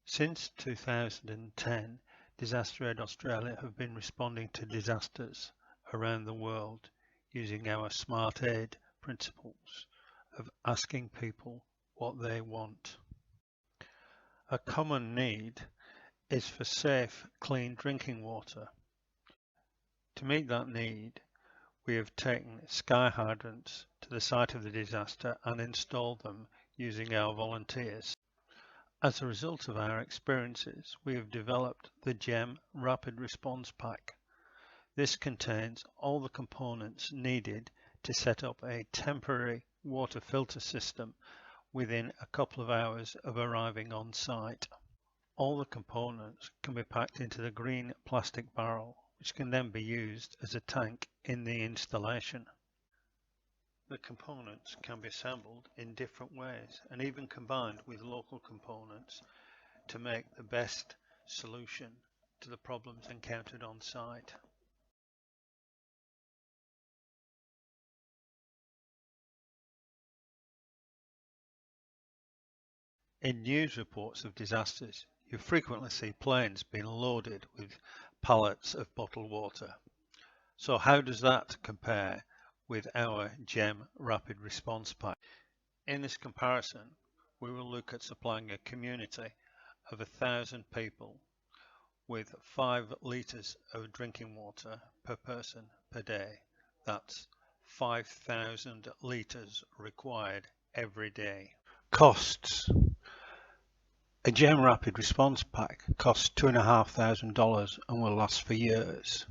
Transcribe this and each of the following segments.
Since 2010, Disaster Aid Australia have been responding to disasters around the world using our Smart Aid principles of asking people what they want. A common need is for safe, clean drinking water. To meet that need, we have taken SkyHydrants to the site of the disaster and installed them using our volunteers. As a result of our experiences, we have developed the GEM Rapid Response Pack. This contains all the components needed to set up a temporary water filter system within a couple of hours of arriving on site. All the components can be packed into the green plastic barrel, which can then be used as a tank in the installation. The components can be assembled in different ways and even combined with local components to make the best solution to the problems encountered on site. In news reports of disasters, you frequently see planes being loaded with pallets of bottled water. So how does that compare with our GEM Rapid Response Pack? In this comparison, we will look at supplying a community of 1,000 people with 5 litres of drinking water per person per day. That's 5,000 litres required every day. Costs. A GEM Rapid Response Pack costs $2,500 and will last for years.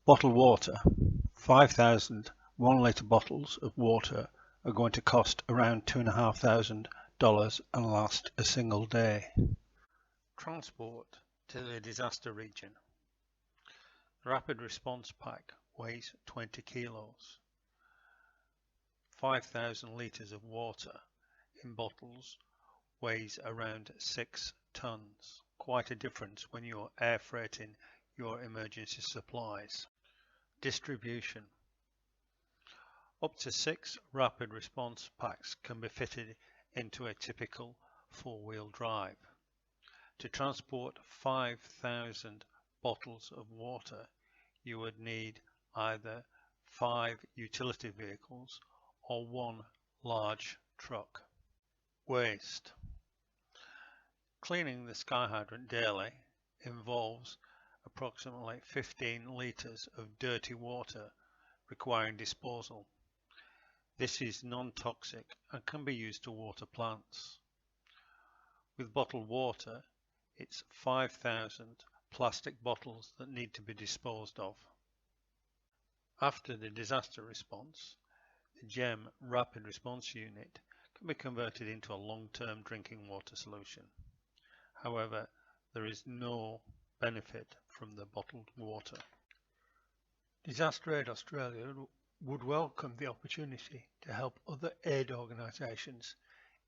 Bottled water. 5,000 1-litre bottles of water are going to cost around $2,500 and last a single day. Transport to the disaster region. The Rapid Response Pack weighs 20 kilos. 5,000 litres of water in bottles weighs around 6 tons. Quite a difference when you're air freighting your emergency supplies. Distribution. Up to 6 rapid response packs can be fitted into a typical 4-wheel drive. To transport 5,000 bottles of water, you would need either 5 utility vehicles or 1 large truck. Waste. Cleaning the SkyHydrant daily involves approximately 15 litres of dirty water requiring disposal. This is non-toxic and can be used to water plants. With bottled water, it's 5,000 plastic bottles that need to be disposed of. After the disaster response, the GEM Rapid Response Unit can be converted into a long-term drinking water solution. However, there is no benefit from the bottled water. Disaster Aid Australia would welcome the opportunity to help other aid organisations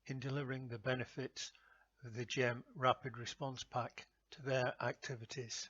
in delivering the benefits of the GEM Rapid Response Pack to their activities.